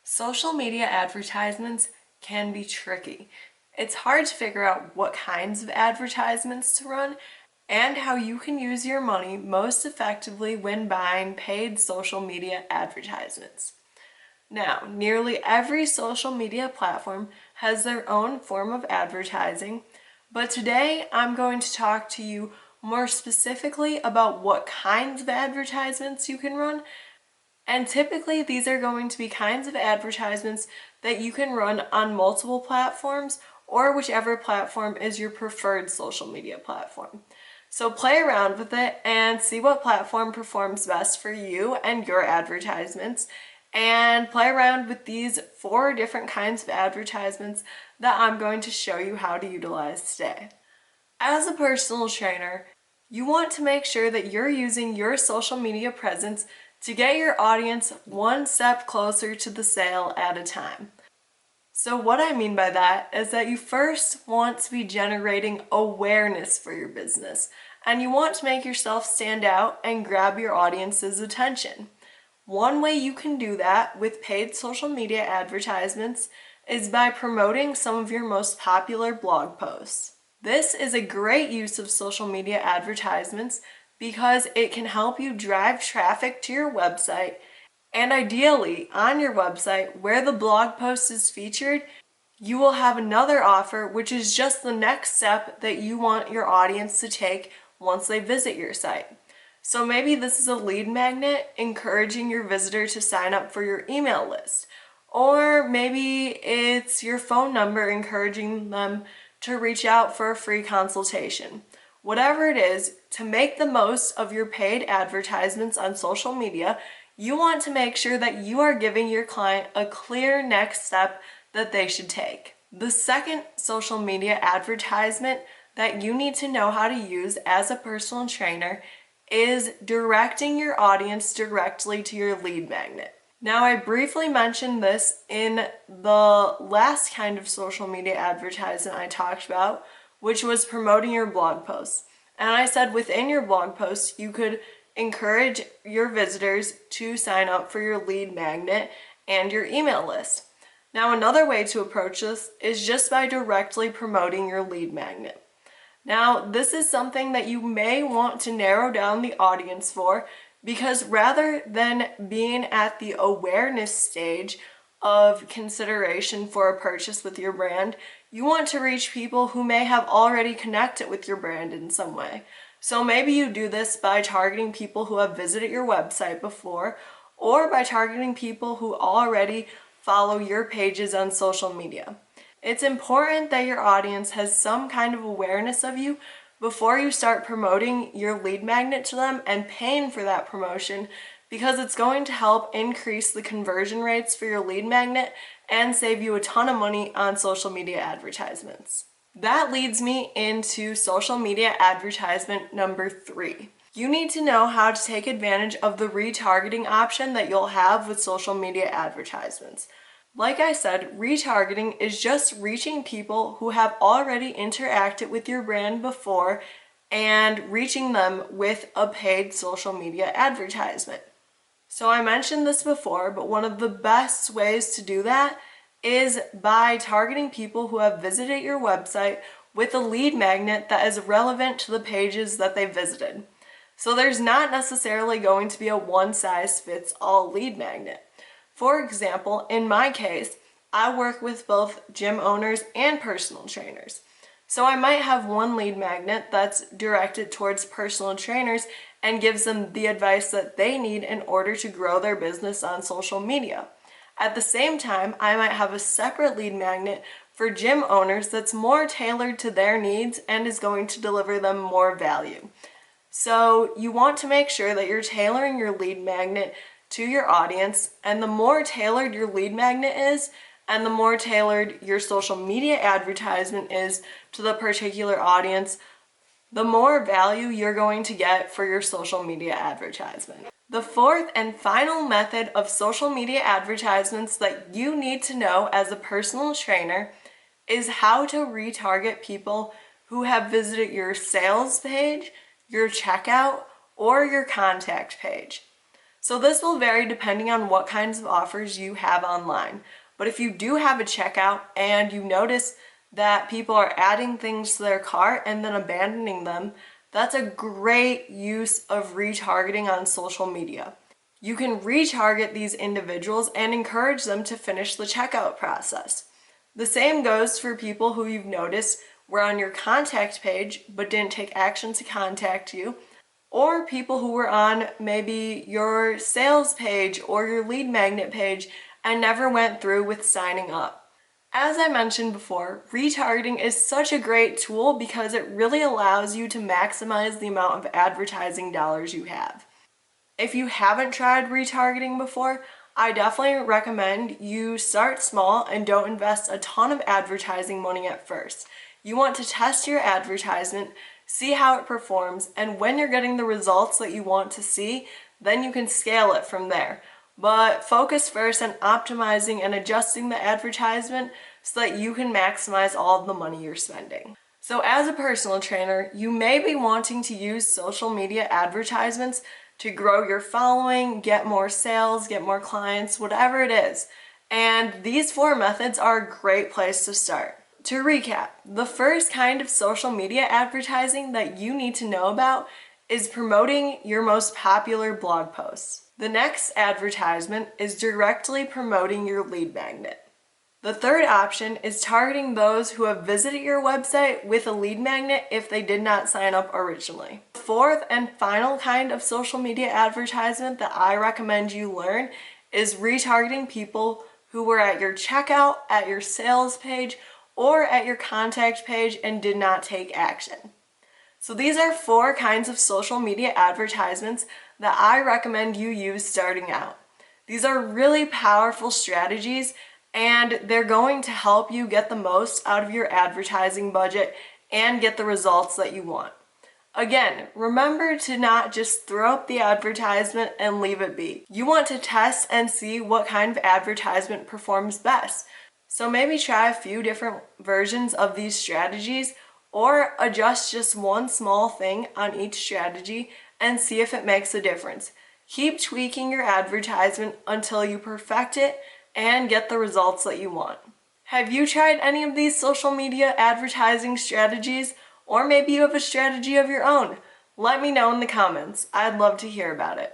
Social media advertisements can be tricky. It's hard to figure out what kinds of advertisements to run and how you can use your money most effectively when buying paid social media advertisements. Now, nearly every social media platform has their own form of advertising, but today I'm going to talk to you more specifically about what kinds of advertisements you can run, and typically these are going to be kinds of advertisements that you can run on multiple platforms or whichever platform is your preferred social media platform. So play around with it and see what platform performs best for you and your advertisements, and play around with these 4 different kinds of advertisements that I'm going to show you how to utilize today. As a personal trainer, you want to make sure that you're using your social media presence to get your audience one step closer to the sale at a time. So what I mean by that is that you first want to be generating awareness for your business, and you want to make yourself stand out and grab your audience's attention. One way you can do that with paid social media advertisements is by promoting some of your most popular blog posts. This is a great use of social media advertisements because it can help you drive traffic to your website, and ideally on your website where the blog post is featured, you will have another offer which is just the next step that you want your audience to take once they visit your site. So maybe this is a lead magnet encouraging your visitor to sign up for your email list, or maybe it's your phone number encouraging them to reach out for a free consultation. Whatever it is, to make the most of your paid advertisements on social media, you want to make sure that you are giving your client a clear next step that they should take. The second social media advertisement that you need to know how to use as a personal trainer is directing your audience directly to your lead magnet. Now, I briefly mentioned this in the last kind of social media advertisement I talked about, which was promoting your blog posts. And I said within your blog posts, you could encourage your visitors to sign up for your lead magnet and your email list. Now, another way to approach this is just by directly promoting your lead magnet. Now, this is something that you may want to narrow down the audience for, because rather than being at the awareness stage of consideration for a purchase with your brand, you want to reach people who may have already connected with your brand in some way. So maybe you do this by targeting people who have visited your website before, or by targeting people who already follow your pages on social media. It's important that your audience has some kind of awareness of you before you start promoting your lead magnet to them and paying for that promotion, because it's going to help increase the conversion rates for your lead magnet and save you a ton of money on social media advertisements. That leads me into social media advertisement number 3. You need to know how to take advantage of the retargeting option that you'll have with social media advertisements. Like I said, retargeting is just reaching people who have already interacted with your brand before and reaching them with a paid social media advertisement. So I mentioned this before, but one of the best ways to do that is by targeting people who have visited your website with a lead magnet that is relevant to the pages that they visited. So there's not necessarily going to be a one-size-fits-all lead magnet. For example, in my case, I work with both gym owners and personal trainers. So I might have one lead magnet that's directed towards personal trainers and gives them the advice that they need in order to grow their business on social media. At the same time, I might have a separate lead magnet for gym owners that's more tailored to their needs and is going to deliver them more value. So you want to make sure that you're tailoring your lead magnet to your audience, and the more tailored your lead magnet is, and the more tailored your social media advertisement is to the particular audience, the more value you're going to get for your social media advertisement. The fourth and final method of social media advertisements that you need to know as a personal trainer is how to retarget people who have visited your sales page, your checkout, or your contact page. So this will vary depending on what kinds of offers you have online. But if you do have a checkout and you notice that people are adding things to their cart and then abandoning them, that's a great use of retargeting on social media. You can retarget these individuals and encourage them to finish the checkout process. The same goes for people who you've noticed were on your contact page but didn't take action to contact you, or people who were on maybe your sales page or your lead magnet page and never went through with signing up. As I mentioned before, retargeting is such a great tool because it really allows you to maximize the amount of advertising dollars you have. If you haven't tried retargeting before, I definitely recommend you start small and don't invest a ton of advertising money at first. You want to test your advertisement, see how it performs, and when you're getting the results that you want to see, then you can scale it from there. But focus first on optimizing and adjusting the advertisement so that you can maximize all of the money you're spending. So as a personal trainer, you may be wanting to use social media advertisements to grow your following, get more sales, get more clients, whatever it is. And these 4 methods are a great place to start. To recap, the first kind of social media advertising that you need to know about is promoting your most popular blog posts. The next advertisement is directly promoting your lead magnet. The third option is targeting those who have visited your website with a lead magnet if they did not sign up originally. The fourth and final kind of social media advertisement that I recommend you learn is retargeting people who were at your checkout, at your sales page, or at your contact page and did not take action. So these are 4 kinds of social media advertisements that I recommend you use starting out. These are really powerful strategies and they're going to help you get the most out of your advertising budget and get the results that you want. Again, remember to not just throw up the advertisement and leave it be. You want to test and see what kind of advertisement performs best. So maybe try a few different versions of these strategies or adjust just one small thing on each strategy and see if it makes a difference. Keep tweaking your advertisement until you perfect it and get the results that you want. Have you tried any of these social media advertising strategies? Or maybe you have a strategy of your own? Let me know in the comments. I'd love to hear about it.